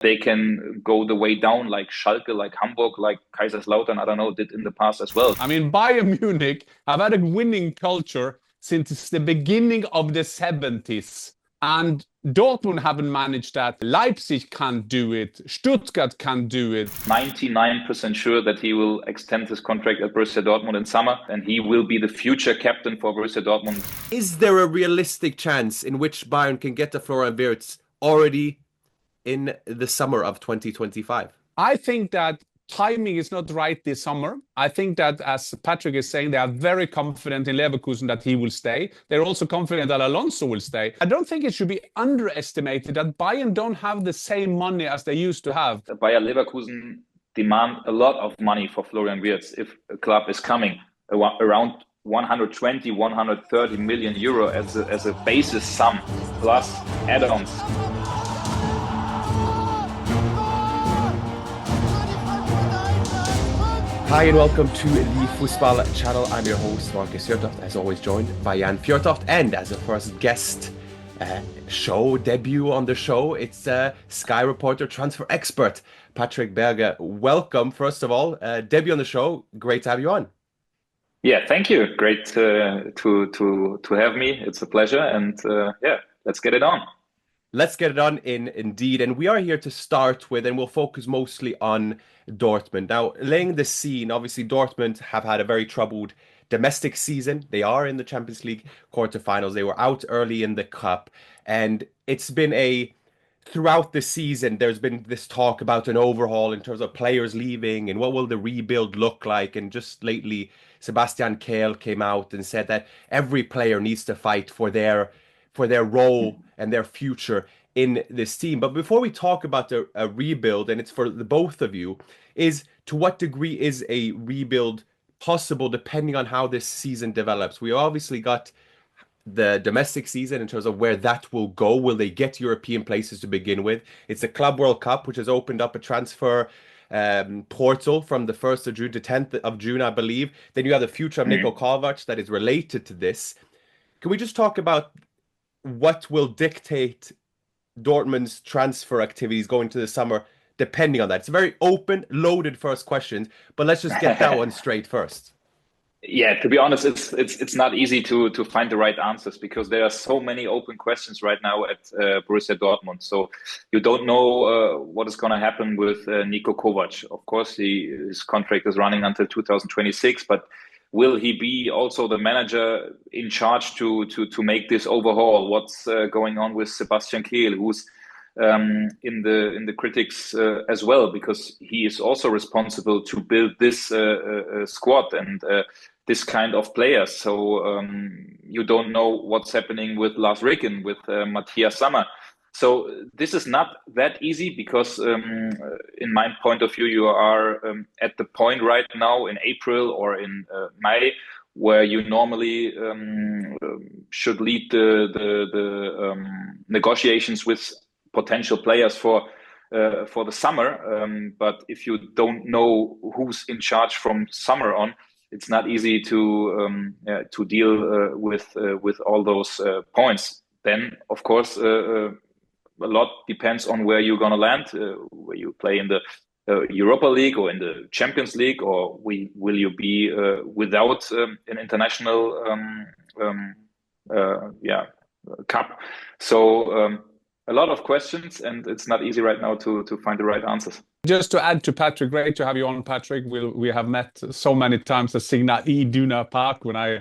they can go the way down like Schalke, like Hamburg, like Kaiserslautern, I don't know, did in the past as well. I mean, Bayern Munich have had a winning culture since the beginning of the 70s. And Dortmund haven't managed that. Leipzig can't do it. Stuttgart can't do it. 99% sure that he will extend his contract at Borussia Dortmund in summer, and he will be the future captain for Borussia Dortmund. Is there a realistic chance in which Bayern can get to Florian Wirtz already in the summer of 2025? I think that timing is not right this summer. I think that, as Patrick is saying, they are very confident in Leverkusen that he will stay. They're also confident that Alonso will stay. I don't think it should be underestimated that Bayern don't have the same money as they used to have. Bayer Leverkusen demand a lot of money for Florian Wirtz if a club is coming around 120, 130 million euro as a basis sum plus add-ons. Hi and welcome to the Fußball channel. I'm your host Markus Fjørtoft, as always joined by Jan Fjørtoft, and as a first guest show debut on the show, it's Sky reporter, transfer expert Patrick Berger. Welcome, first of all, debut on the show. Great to have you on. Yeah, thank you. Great to have me. It's a pleasure, and yeah, let's get it on. Let's get it on indeed. And we are here to start with, and we'll focus mostly on Dortmund. Now, laying the scene, obviously Dortmund have had a very troubled domestic season. They are in the Champions League quarterfinals. They were out early in the cup. And it's been throughout the season, there's been this talk about an overhaul in terms of players leaving and what will the rebuild look like. And just lately, Sebastian Kehl came out and said that every player needs to fight for their role and their future in this team. But before we talk about a rebuild, and it's for the both of you, is to what degree is a rebuild possible depending on how this season develops? We obviously got the domestic season in terms of where that will go. Will they get European places to begin with? It's the Club World Cup, which has opened up a transfer portal from the 1st of June to 10th of June, I believe. Then you have the future of Nico Kovac that is related to this. Can we just talk about what will dictate Dortmund's transfer activities going to the summer, depending on that? It's a very open, loaded first question, but let's just get that one straight first. Yeah, to be honest, it's not easy to find the right answers because there are so many open questions right now at Borussia Dortmund. So you don't know what is going to happen with Nico Kovac. Of course, his contract is running until 2026, but will he be also the manager in charge to make this overhaul? What's going on with Sebastian Kehl, who's in the critics as well, because he is also responsible to build this squad and this kind of players. So you don't know what's happening with Lars Ricken, with Matthias Sammer. So this is not that easy because in my point of view, you are at the point right now in April or in May where you normally should lead the negotiations with potential players for the summer. But if you don't know who's in charge from summer on, it's not easy to deal with all those points. Then, of course, a lot depends on where you're going to land, where you play in the Europa League or in the Champions League, or will you be without an international cup? So a lot of questions, and it's not easy right now to find the right answers. Just to add to Patrick, great to have you on, Patrick. We have met so many times at Signa Iduna Park when I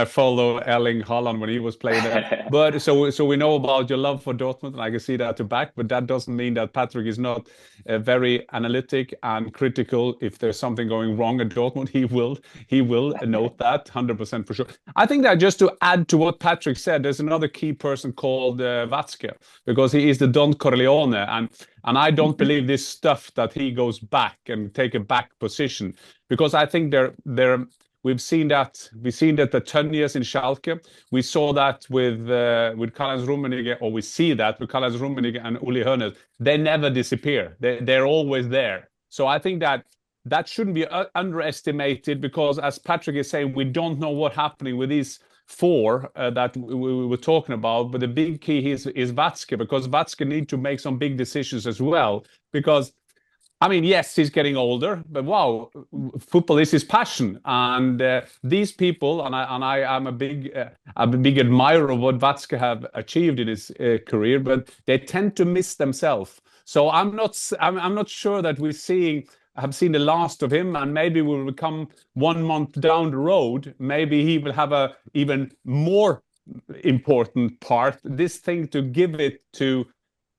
follow Erling Haaland when he was playing there. But so we know about your love for Dortmund, and I can see that to back. But that doesn't mean that Patrick is not very analytic and critical. If there's something going wrong at Dortmund, he will note that 100% for sure. I think that just to add to what Patrick said, there's another key person called Watzke, because he is the Don Corleone, and I don't believe this stuff that he goes back and take a back position, because I think we've seen that the 10 years in Schalke. We saw that with Karl-Heinz Rummenigge, or we see that with Karl-Heinz Rummenigge and Uli Hoeneß. They never disappear. They're always there. So I think that shouldn't be underestimated, because as Patrick is saying, we don't know what's happening with these four that we were talking about, but the big key is Watzke, because Watzke need to make some big decisions as well. Because, I mean, yes, he's getting older, but wow, football is his passion, and these people, and I'm a big admirer of what Watzke have achieved in his career, but they tend to miss themselves. So I'm not sure that have seen the last of him, and maybe we will come 1 month down the road. Maybe he will have a even more important part. This thing to give it to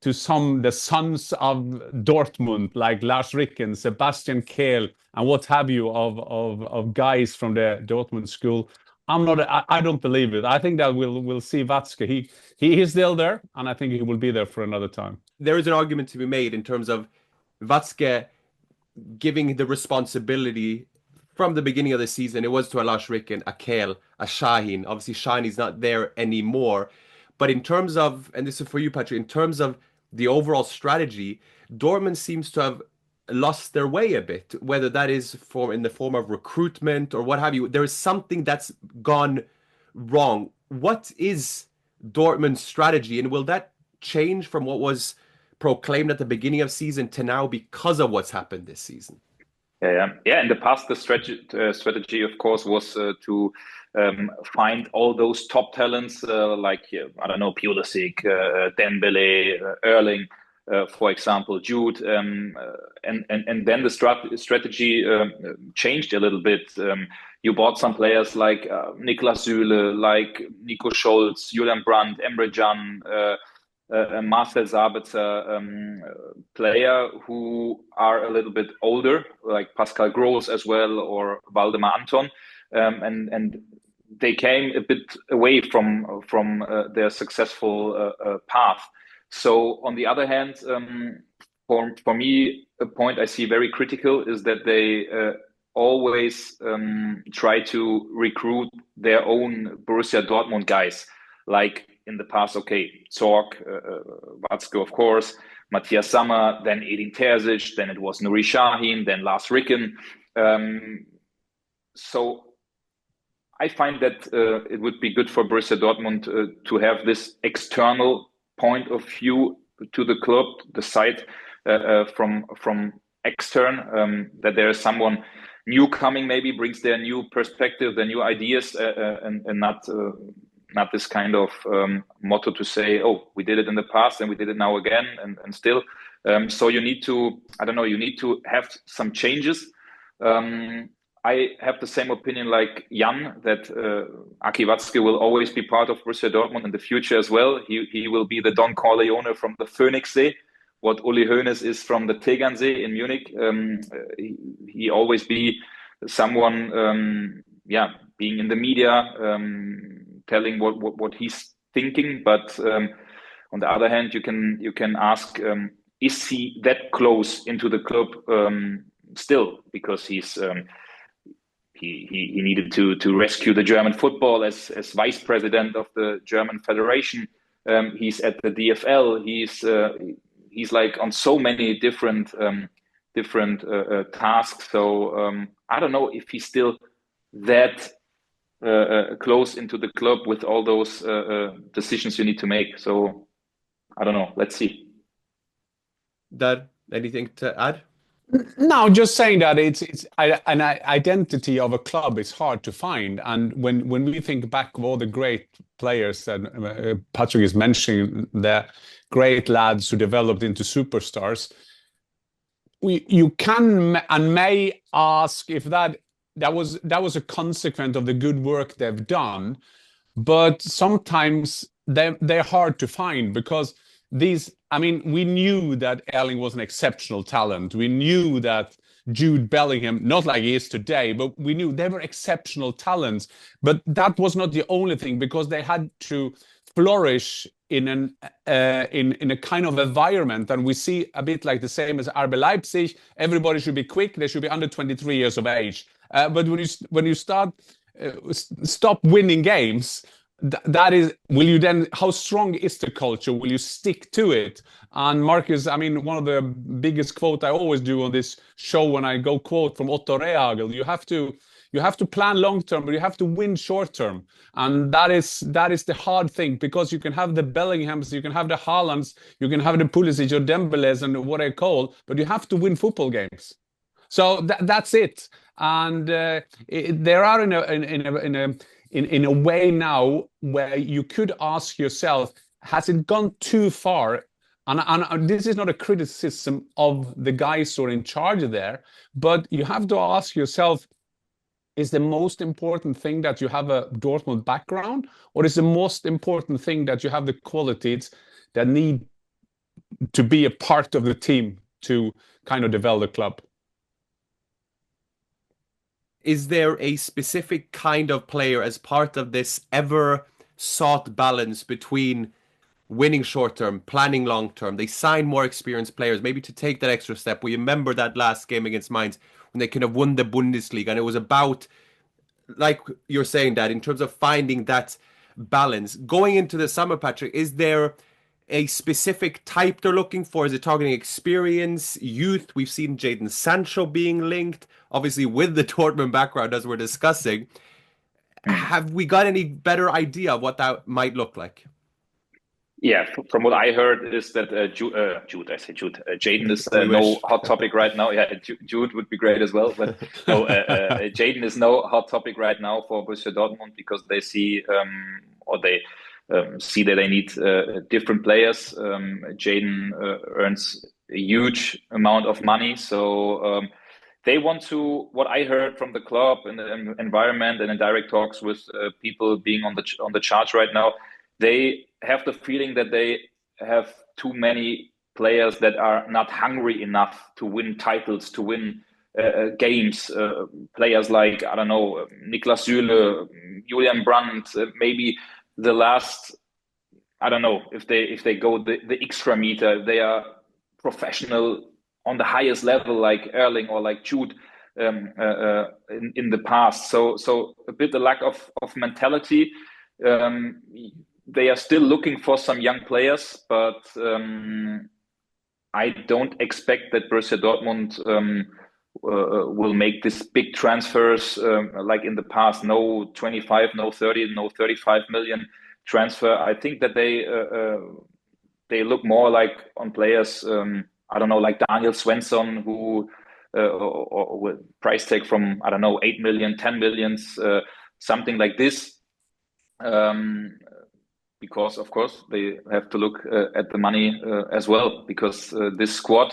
the sons of Dortmund, like Lars Ricken, Sebastian Kehl, and what have you, of guys from the Dortmund school. I don't believe it. I think that we'll see Watzke. He is still there, and I think he will be there for another time. There is an argument to be made in terms of Watzke giving the responsibility from the beginning of the season. It was to a Lars Ricken, a Kehl, a Şahin. Obviously, Şahin's not there anymore. But in terms of, and this is for you, Patrick, in terms of the overall strategy, Dortmund seems to have lost their way a bit, whether that is in the form of recruitment or what have you. There is something that's gone wrong. What is Dortmund's strategy, and will that change from what was proclaimed at the beginning of season to now because of what's happened this season? In the past, the strategy, of course, was to find all those top talents like, I don't know, Pulisic, Dembele, Erling, for example, Jude, and then the strategy changed a little bit. You bought some players like Niklas Süle, like Nico Scholz, Julian Brandt, Emre Can, Marcel Sabitzer, player who are a little bit older, like Pascal Gross as well, or Waldemar Anton, and they came a bit away from their successful path. So on the other hand, for me, a point I see very critical is that they always try to recruit their own Borussia Dortmund guys, like in the past, Zorc, Watzke, of course, Matthias Sammer, then Edin Terzic, then it was Nuri Şahin, then Lars Ricken. So I find that it would be good for Borussia Dortmund to have this external point of view to the club, the side from extern, that there is someone new coming, maybe brings their new perspective, their new ideas, and not this kind of motto to say, oh, we did it in the past and we did it now again and still. So you need to, you need to have some changes. I have the same opinion like Jan, that Aki Watzke will always be part of Borussia Dortmund in the future as well. He will be the Don Corleone from the Phoenixsee, what Uli Hoeneß is from the Tegernsee in Munich. He always be someone, being in the media, telling what he's thinking. But on the other hand, you can ask, is he that close into the club still? Because he's he needed to rescue the German football as vice president of the German Federation. He's at the DFL. He's like on so many different tasks. So I don't know if he's still that close into the club with all those decisions you need to make. So I don't know. Let's see. Dad, anything to add? No, just saying that it's an identity of a club is hard to find. And when we think back of all the great players that Patrick is mentioning, the great lads who developed into superstars, you can and may ask if that was a consequence of the good work they've done. But sometimes they're hard to find, because we knew that Erling was an exceptional talent. We knew that Jude Bellingham, not like he is today, but we knew they were exceptional talents. But that was not the only thing, because they had to flourish in a kind of environment. And we see a bit like the same as RB Leipzig. Everybody should be quick. They should be under 23 years of age. But when you stop winning games, that is, will you then, how strong is the culture? Will you stick to it? And Marcus, one of the biggest quote I always do on this show when I go quote from Otto Rehagel, you You have to plan long term, but you have to win short term. And that is the hard thing, because you can have the Bellinghams, you can have the Haalands, you can have the Pulisic or Dembeles and what I call, but you have to win football games. So that's it. And there are in a way now where you could ask yourself, has it gone too far? And this is not a criticism of the guys who are in charge there, but you have to ask yourself, is the most important thing that you have a Dortmund background, or is the most important thing that you have the qualities that need to be a part of the team to kind of develop the club? Is there a specific kind of player as part of this ever sought balance between winning short term, planning long term? They sign more experienced players, maybe to take that extra step. We remember that last game against Mainz when they could have won the Bundesliga, and it was about, like you're saying, that in terms of finding that balance going into the summer. Patrick, is there a specific type they're looking for? Is it targeting experience, youth? We've seen Jadon Sancho being linked, obviously with the Dortmund background as we're discussing. Have we got any better idea of what that might look like? Yeah, from what I heard is that Jadon is no hot topic right now. Yeah, Jude would be great as well, but no, Jadon is no hot topic right now for Borussia Dortmund, because they see see that they need different players. Jadon earns a huge amount of money, so they want to. What I heard from the club and the environment and in direct talks with people being on the charge right now, they have the feeling that they have too many players that are not hungry enough to win titles, to win games. Players like, I don't know, Niklas Süle, Julian Brandt, maybe the last, I don't know, if they go the extra meter, they are professional on the highest level, like Erling or like Jude in the past. So a bit the lack of mentality. They are still looking for some young players, but I don't expect that Borussia Dortmund will make this big transfers like in the past. No 25, no 30, no 35 million transfer. I think that they look more like on players, I don't know, like Daniel Svensson, who or with price tag from, I don't know, 8 million, 10 millions, something like this. Because of course they have to look at the money as well, because this squad,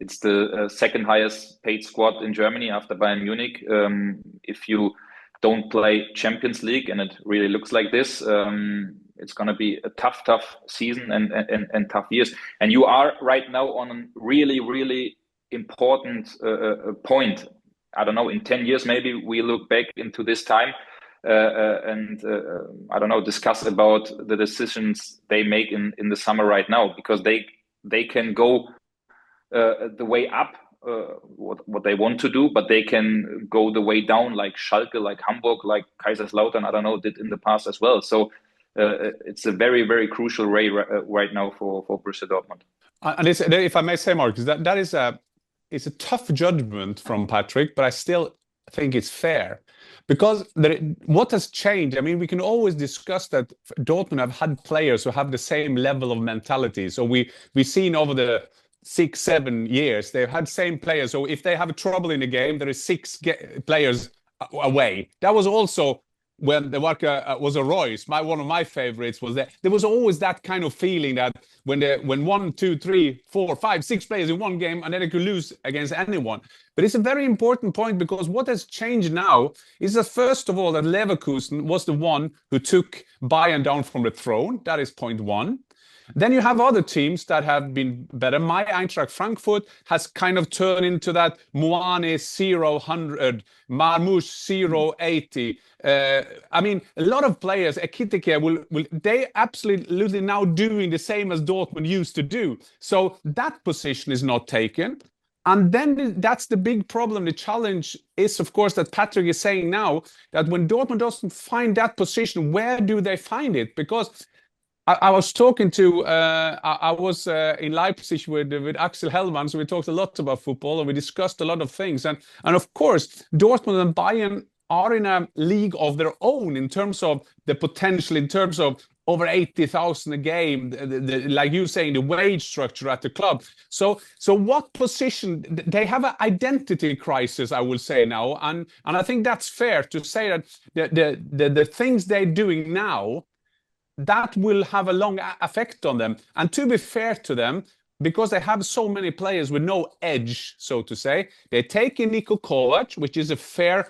it's the second highest paid squad in Germany after Bayern Munich. If you don't play Champions League, and it really looks like this, it's going to be a tough season and tough years. And you are right now on a really, really important point. I don't know, in 10 years, maybe we look back into this time and I don't know, discuss about the decisions they make in the summer right now, because they can go the way up, what they want to do, but they can go the way down, like Schalke, like Hamburg, like Kaiserslautern, I don't know, did in the past as well. So it's a very, very crucial way right now for Borussia Dortmund. And if I may say, Marcus, that is it's a tough judgment from Patrick, but I still think it's fair. Because what has changed, I mean, we can always discuss that Dortmund have had players who have the same level of mentality. So we've seen over the 6-7 years, they've had same players. So if they have trouble in a game, there is 6 players away. That was also when the Barca was a Royce. One of my favorites was that there was always that kind of feeling that when 1, 2, 3, 4, 5, 6 players in one game, and then they could lose against anyone. But it's a very important point, because what has changed now is that, first of all, that Leverkusen was the one who took Bayern down from the throne. That is point one. Then you have other teams that have been better. My Eintracht Frankfurt has kind of turned into that Moane 0-100, Marmoush 0-80. I mean, a lot of players, Ekitike, they absolutely now doing the same as Dortmund used to do. So that position is not taken. And then that's the big problem. The challenge is, of course, that Patrick is saying now, that when Dortmund doesn't find that position, where do they find it? Because I was talking to, I was in Leipzig with Axel Hellmann, so we talked a lot about football and we discussed a lot of things. And of course, Dortmund and Bayern are in a league of their own in terms of the potential, in terms of over 80,000 a game, like you saying, the wage structure at the club. So what position they have an identity crisis, I will say now, and I think that's fair to say that the things they're doing now, that will have a long effect on them. And to be fair to them, because they have so many players with no edge, so to say, they take in Nico Kovac, which is a fair,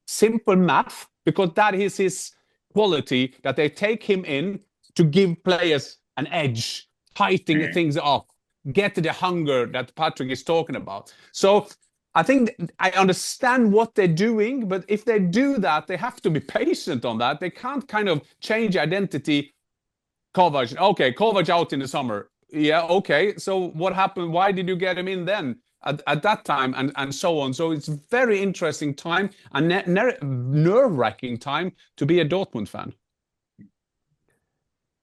simple math, because that is his quality, that they take him in to give players an edge, tighten things up, get the hunger that Patrick is talking about. So I think I understand what they're doing, but if they do that, they have to be patient on that. They can't kind of change identity. Kovac, okay, Kovac out in the summer. Yeah, okay. So what happened? Why did you get him in then at that time and so on? So it's very interesting time and nerve-wracking time to be a Dortmund fan.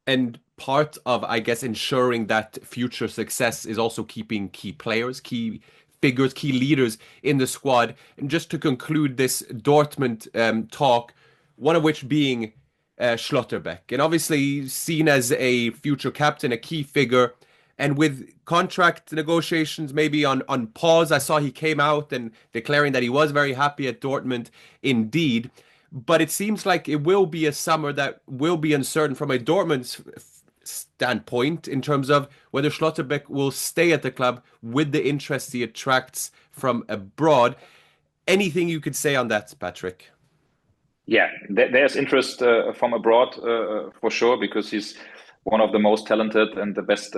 And part of, I guess, ensuring that future success is also keeping key players, key figures, key leaders in the squad. And just to conclude this Dortmund talk, one of which being Schlotterbeck, and obviously seen as a future captain, a key figure. And with contract negotiations maybe on pause, I saw he came out and declaring that he was very happy at Dortmund indeed. But it seems like it will be a summer that will be uncertain from a Dortmund standpoint in terms of whether Schlotterbeck will stay at the club with the interest he attracts from abroad. Anything you could say on that, Patrick? Yeah, there's interest from abroad for sure, because he's one of the most talented and the best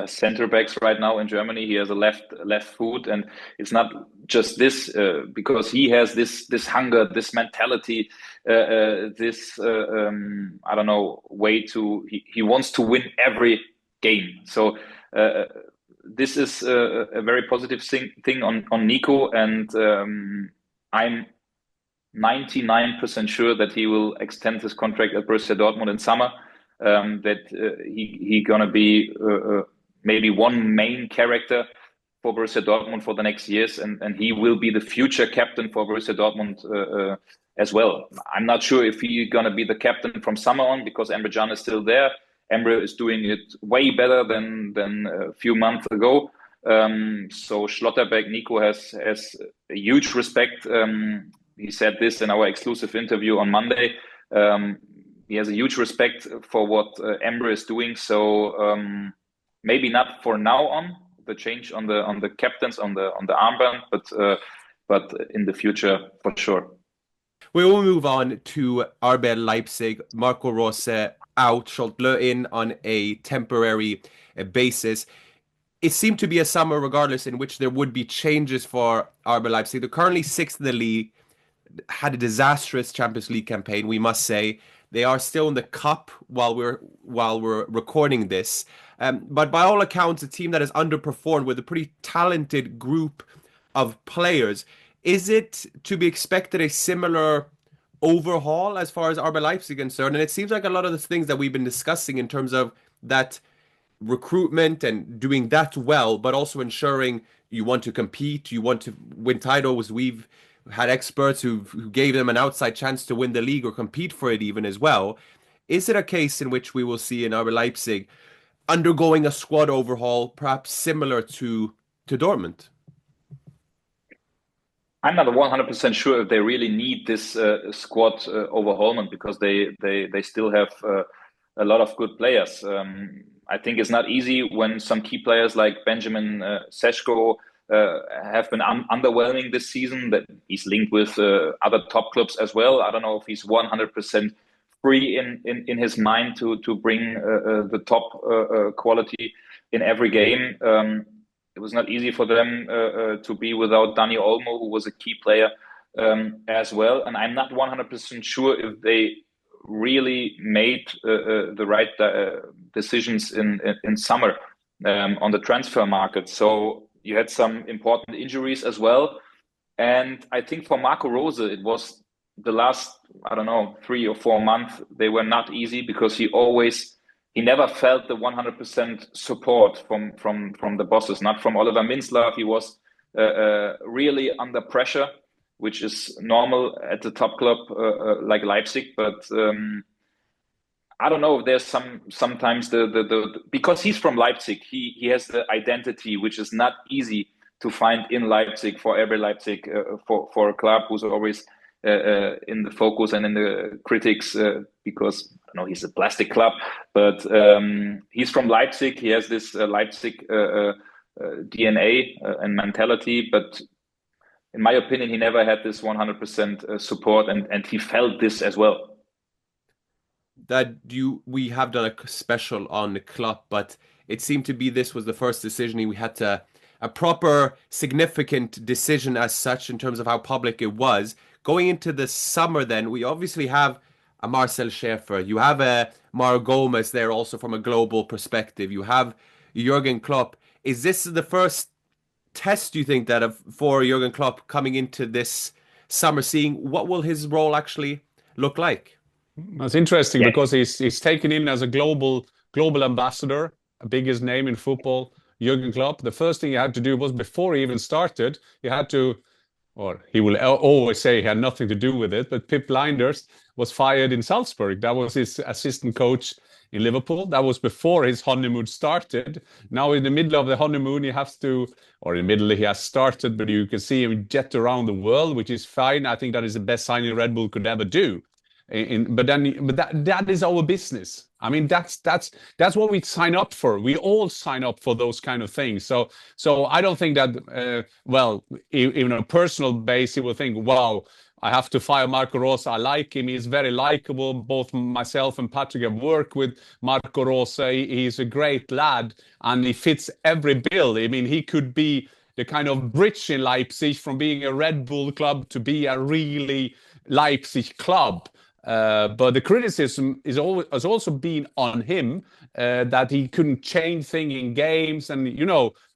center backs right now in Germany. He has a left foot, and it's not just this because he has this hunger, this mentality, this I don't know, way to he wants to win every game. So this is a very positive thing on Nico, and I'm 99% sure that he will extend his contract at Borussia Dortmund in summer. That he gonna be maybe one main character for Borussia Dortmund for the next years, and he will be the future captain for Borussia Dortmund as well. I'm not sure if he's gonna be the captain from summer on, because Emre Can is still there. Emre is doing it way better than a few months ago. So Schlotterbeck, Nico has a huge respect. He said this in our exclusive interview on Monday. He has a huge respect for what Emre is doing. So maybe not for now on the change on the captains on the armband, but in the future for sure. We will move on to RB Leipzig. Marco Rose out, Scholtler in on a temporary basis. It seemed to be a summer, regardless, in which there would be changes for RB Leipzig. They're currently sixth in the league. Had a disastrous Champions League campaign, we must say. They are still in the cup while we're recording this. But by all accounts, a team that has underperformed with a pretty talented group of players. Is it to be expected a similar overhaul as far as RB Leipzig is concerned? And it seems like a lot of the things that we've been discussing in terms of that recruitment and doing that well, but also ensuring you want to compete, you want to win titles. We've had experts who gave them an outside chance to win the league or compete for it even as well. Is it a case in which we will see in RB Leipzig undergoing a squad overhaul, perhaps similar to Dortmund? I'm not 100% sure if they really need this squad overhaulment, because they still have a lot of good players. I think it's not easy when some key players like Benjamin Sesko have been underwhelming this season, that he's linked with other top clubs as well. I don't know if he's 100% free in his mind to bring the top quality in every game. It was not easy for them to be without Dani Olmo, who was a key player as well. And I'm not 100% sure if they really made the right decisions in summer on the transfer market. So you had some important injuries as well. And I think for Marco Rose, it was the last, 3 or 4 months, they were not easy, because he never felt the 100% support from the bosses, not from Oliver Minzlaff. He was really under pressure which is normal at the top club like Leipzig. But I don't know if there's sometimes the because he's from Leipzig, he has the identity which is not easy to find in Leipzig for every Leipzig for a club who's always in the focus and in the critics because he's a plastic club, but he's from Leipzig. He has this Leipzig DNA and mentality, but in my opinion, he never had this 100% support, and he felt this as well. We have done a special on the Klopp, but it seemed to be this was the first decision we had a proper significant decision as such in terms of how public it was. Going into the summer then, we obviously have a Marcel Schäfer, you have a Mauro Gomez there also from a global perspective, you have Jurgen Klopp. Is this the first test, you think, for Jurgen Klopp coming into this summer, seeing what will his role actually look like? That's interesting because he's taken in as a global ambassador, a biggest name in football, Jurgen Klopp. The first thing he had to do was, before he even started, he had to, or he will always say he had nothing to do with it, but Pip Lijnders was fired in Salzburg. That was his assistant coach in Liverpool. That was before his honeymoon started. Now in the middle of the honeymoon, he has started, but you can see him jet around the world, which is fine. I think that is the best signing Red Bull could ever do. But that is our business. I mean, that's what we sign up for. We all sign up for those kind of things. So I don't think that even on a personal base, he will think, wow, I have to fire Marco Rosa. I like him. He's very likable. Both myself and Patrick have worked with Marco Rosa. He's a great lad, and he fits every bill. I mean, he could be the kind of bridge in Leipzig from being a Red Bull club to be a really Leipzig club. But the criticism has also been on him that he couldn't change things in games, and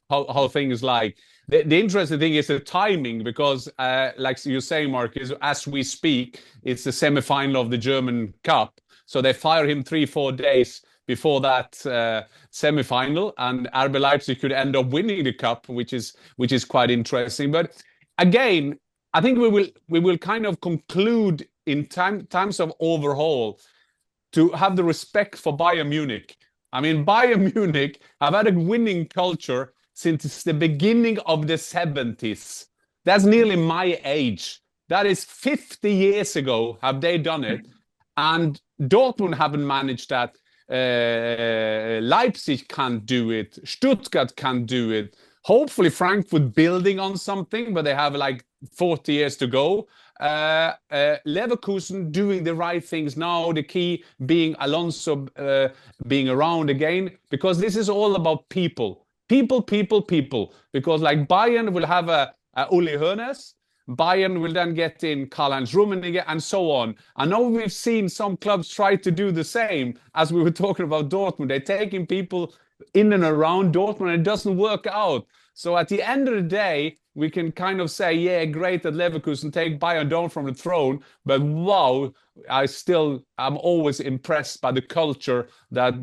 how things like. The interesting thing is the timing, because like you're saying, Mark, is as we speak, it's the semi-final of the German Cup. So they fire him 3-4 days before that semi-final, and RB Leipzig could end up winning the cup, which is quite interesting. But again, I think we will kind of conclude in times of overhaul to have the respect for Bayern Munich. I mean, Bayern Munich have had a winning culture since the beginning of the 70s. That's nearly my age. That is 50 years ago have they done it. And Dortmund haven't managed that. Leipzig can't do it. Stuttgart can't do it. Hopefully Frankfurt building on something, but they have like 40 years to go. Leverkusen doing the right things now, the key being Alonso being around again, because this is all about people. People. Because like Bayern will have a Uli Hoeneß, Bayern will then get in Karl-Heinz Rummenigge and so on. I know we've seen some clubs try to do the same, as we were talking about Dortmund. They're taking people in and around Dortmund and it doesn't work out. So at the end of the day, we can kind of say, yeah, great that Leverkusen take Bayern down from the throne, but wow, I'm always impressed by the culture that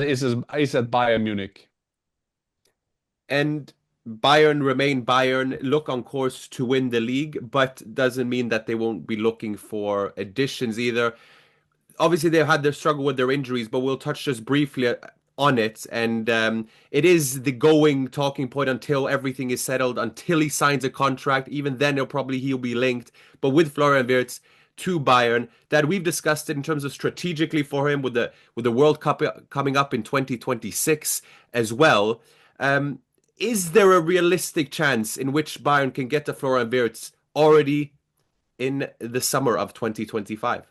is at Bayern Munich. And Bayern remain Bayern, look on course to win the league, but doesn't mean that they won't be looking for additions either. Obviously, they've had their struggle with their injuries, but we'll touch just briefly on it. And it is the talking point until everything is settled, until he signs a contract. Even then, he'll be linked. But with Florian Wirtz to Bayern, that we've discussed it in terms of strategically for him with the World Cup coming up in 2026 as well. Is there a realistic chance in which Bayern can get to Florian Wirtz already in the summer of 2025?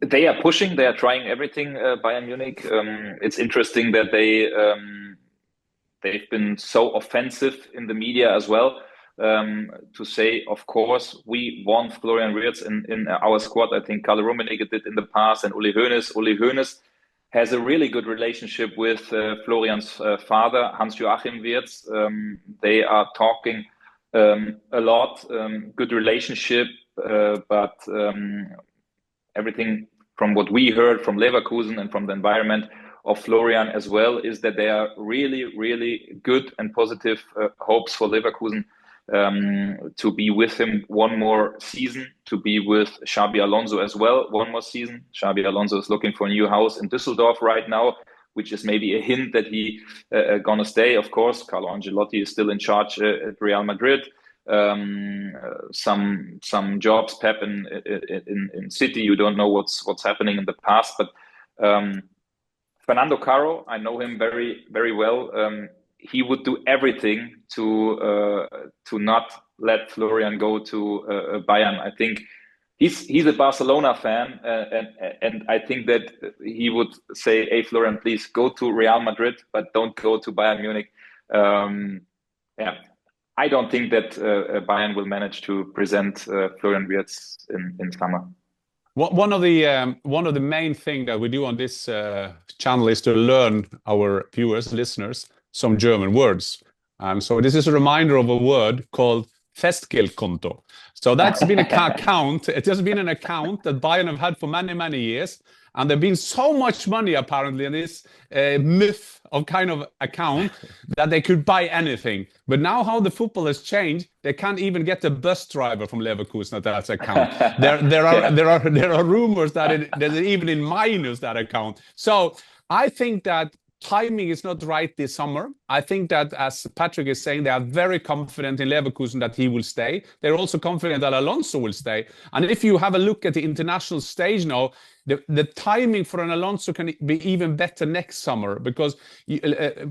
They are pushing. They are trying everything. Bayern Munich. It's interesting that they've been so offensive in the media as well. To say, of course, we want Florian Wirtz in our squad. I think Karl Rummenigge did in the past, and Uli Hoeneß. Uli Hoeneß has a really good relationship with Florian's father, Hans-Joachim Wirtz. They are talking a lot, good relationship, but everything from what we heard from Leverkusen and from the environment of Florian as well is that they are really, really good and positive hopes for Leverkusen to be with him one more season, to be with Xabi Alonso as well one more season. Xabi Alonso is looking for a new house in Düsseldorf right now, which is maybe a hint that he gonna stay. Of course, Carlo Ancelotti is still in charge at Real Madrid. Some jobs, Pep in City. You don't know what's happening in the past, but Fernando Caro, I know him very, very well. He would do everything to not let Florian go to Bayern. I think he's a Barcelona fan, and I think that he would say, "Hey, Florian, please go to Real Madrid, but don't go to Bayern Munich." Yeah, I don't think that Bayern will manage to present Florian Wirtz in summer. One of the main thing that we do on this channel is to learn our viewers, listeners, some German words. So this is a reminder of a word called Festgeldkonto. So that's been account. It has been an account that Bayern have had for many, many years. And there's been so much money apparently in this myth of kind of account that they could buy anything. But now how the football has changed, they can't even get a bus driver from Leverkusen at that account. There are rumors that they're even in minus that account. So I think that timing is not right this summer. I think that, as Patrick is saying, they are very confident in Leverkusen that he will stay. They're also confident that Alonso will stay. And if you have a look at the international stage now, the timing for an Alonso can be even better next summer, because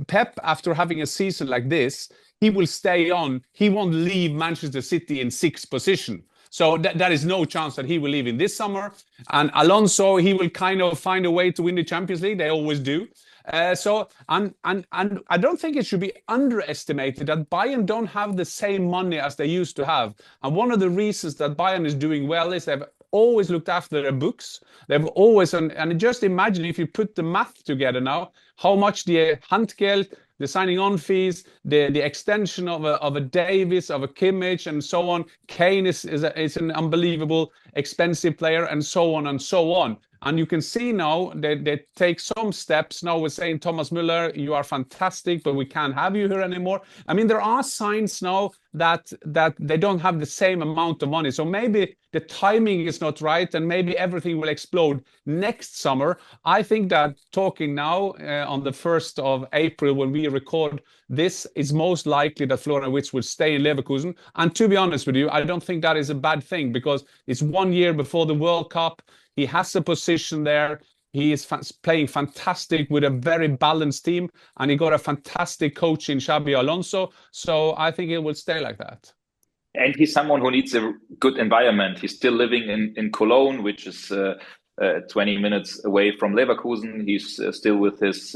Pep, after having a season like this, he will stay on. He won't leave Manchester City in 6th position. So that is no chance that he will leave in this summer. And Alonso, he will kind of find a way to win the Champions League. They always do. And I don't think it should be underestimated that Bayern don't have the same money as they used to have. And one of the reasons that Bayern is doing well is they've always looked after their books. They've always, and just imagine if you put the math together now, how much the Handgeld, the signing on fees, the extension of a Davis, of a Kimmich, and so on. Kane is an unbelievable expensive player, and so on and so on. And you can see now they take some steps. Now we're saying, Thomas Müller, you are fantastic, but we can't have you here anymore. I mean, there are signs now that they don't have the same amount of money. So maybe the timing is not right, and maybe everything will explode next summer. I think that talking now on the 1st of April, when we record this, is most likely that Florian Wirtz will stay in Leverkusen. And to be honest with you, I don't think that is a bad thing, because it's 1 year before the World Cup. He has a position there. He is playing fantastic with a very balanced team, and he got a fantastic coach in Xabi Alonso. So I think it will stay like that. And he's someone who needs a good environment. He's still living in Cologne, which is 20 minutes away from Leverkusen. He's still with his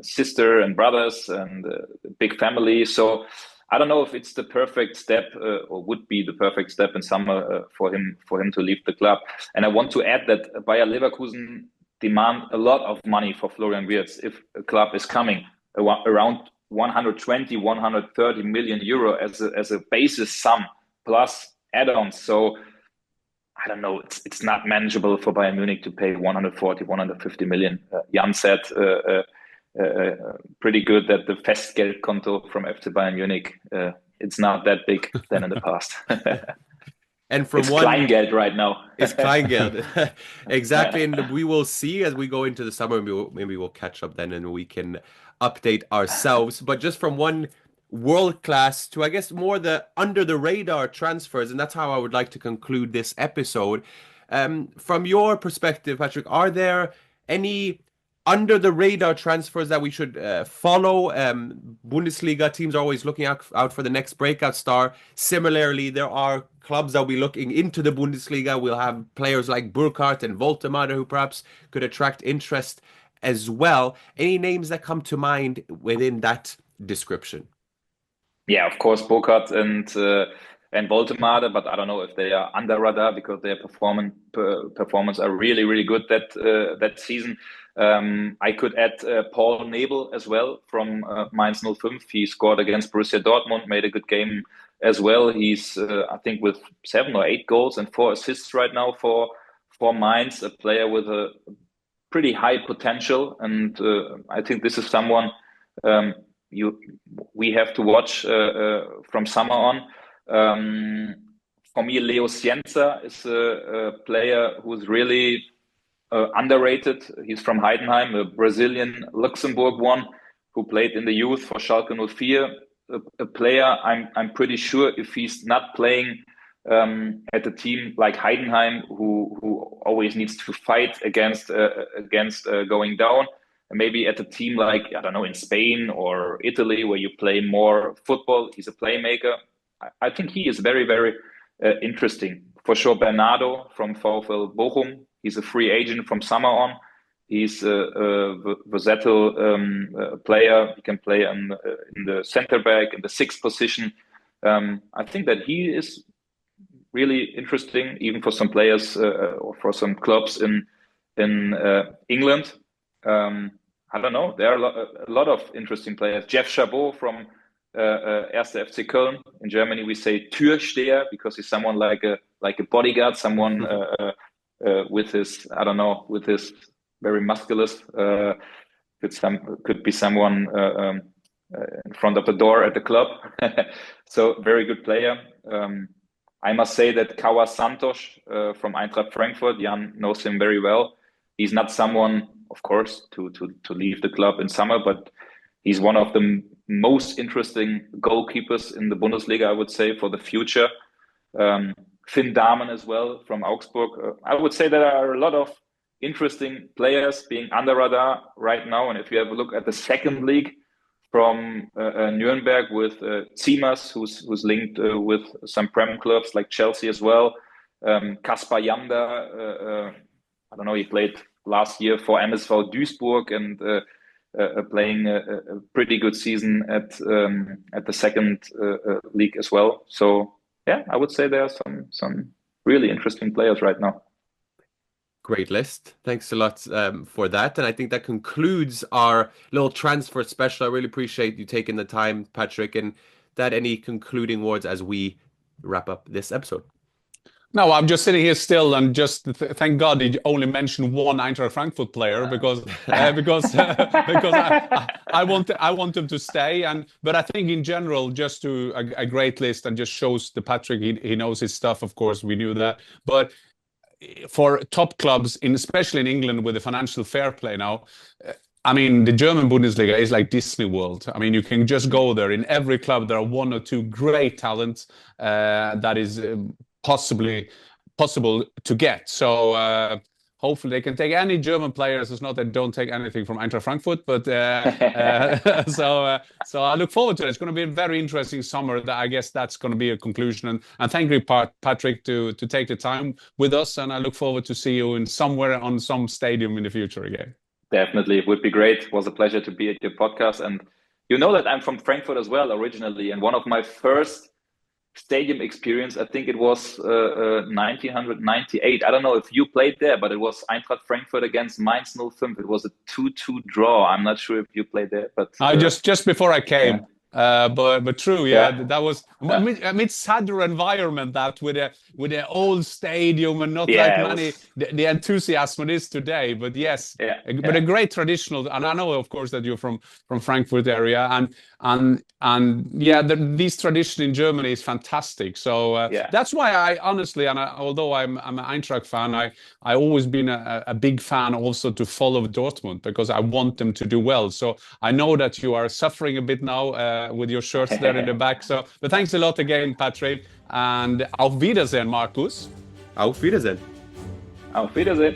sister and brothers and a big family. So I don't know if it's the perfect step or would be the perfect step in summer for him to leave the club. And I want to add that Bayer Leverkusen demand a lot of money for Florian Wirtz if a club is coming, around 120, 130 million euro as a basis sum plus add-ons. So I don't know, it's not manageable for Bayern Munich to pay 140, 150 million. Jan said pretty good that the Festgeldkonto from FC Bayern Munich, it's not that big than in the past. And from it's Kleingeld right now. It's Kleingeld. Exactly. And we will see as we go into the summer, maybe we'll catch up then and we can update ourselves. But just from one world class to, I guess, more the under the radar transfers, and that's how I would like to conclude this episode. From your perspective, Patrick, are there any under the radar transfers that we should follow? Bundesliga teams are always looking out for the next breakout star. Similarly, there are clubs that will be looking into the Bundesliga. We'll have players like Burkhardt and Woltemade who perhaps could attract interest as well. Any names that come to mind within that description? Yeah, of course, Burkhardt and Woltemade, but I don't know if they are under radar because their performance are really, really good that season. I could add Paul Nebel as well from Mainz 05. He scored against Borussia Dortmund, made a good game as well. He's, I think, with 7 or 8 goals and 4 assists right now for Mainz, a player with a pretty high potential. And I think this is someone we have to watch from summer on. For me, Leo Cienza is a player who's really underrated. He's from Heidenheim, a Brazilian Luxembourg one who played in the youth for Schalke 04. A player I'm pretty sure if he's not playing at a team like Heidenheim, who always needs to fight against going down, and maybe at a team like, I don't know, in Spain or Italy where you play more football, he's a playmaker. I think he is very, very interesting. For sure, Bernardo from VfL Bochum, he's a free agent from summer on. He's a versatile player. He can play in the center back, in the sixth position. I think that he is really interesting, even for some players or for some clubs in England. I don't know. There are a lot of interesting players. Jeff Chabot from 1. FC Köln. In Germany, we say Türsteher because he's someone like a bodyguard, someone with his very musculous. Could be someone in front of the door at the club. So very good player. I must say that Kawa Santos from Eintracht Frankfurt, Jan knows him very well. He's not someone, of course, to leave the club in summer, but he's one of the most interesting goalkeepers in the Bundesliga, I would say, for the future. Finn Dahmen as well from Augsburg. I would say there are a lot of interesting players being under radar right now. And if you have a look at the second league from Nuremberg with Zimas, who's linked with some Prem clubs like Chelsea as well. Kaspar Janda, I don't know, he played last year for MSV Duisburg and playing a pretty good season at the second league as well. So yeah, I would say there are some really interesting players right now. Great list. Thanks a lot for that. And I think that concludes our little transfer special. I really appreciate you taking the time, Patrick. And that, any concluding words as we wrap up this episode? No, I'm just sitting here still and just thank God he only mentioned one Eintracht Frankfurt player because I want him to stay. But I think in general, just to a great list and just shows the Patrick, he knows his stuff. Of course, we knew that. But for top clubs, especially in England with the financial fair play now, I mean, the German Bundesliga is like Disney World. I mean, you can just go there. In every club, there are one or two great talents that is possible to get. So hopefully they can take any German players. It's not that they don't take anything from Eintracht Frankfurt, but so I look forward to it. It's going to be a very interesting summer. I guess that's going to be a conclusion. And thank you, Patrick, to take the time with us. And I look forward to see you in somewhere on some stadium in the future again. Definitely, it would be great. It was a pleasure to be at your podcast. And you know that I'm from Frankfurt as well originally. And one of my first stadium experience, I think it was 1998. I don't know if you played there, but it was Eintracht Frankfurt against Mainz 05. It was a 2-2 draw. I'm not sure if you played there, but just before I came. Yeah. But true, yeah. That was a bit sadder environment that with the old stadium and not like many the enthusiasm it is today. But yes, but a great traditional. And I know, of course, that you're from Frankfurt area, and these tradition in Germany is fantastic. So that's why I honestly, although I'm an Eintracht fan, I always been a big fan also to follow Dortmund because I want them to do well. So I know that you are suffering a bit now with your shirts there in the back. So, but thanks a lot again, Patrick, and auf Wiedersehen, Markus. Auf Wiedersehen. Auf Wiedersehen.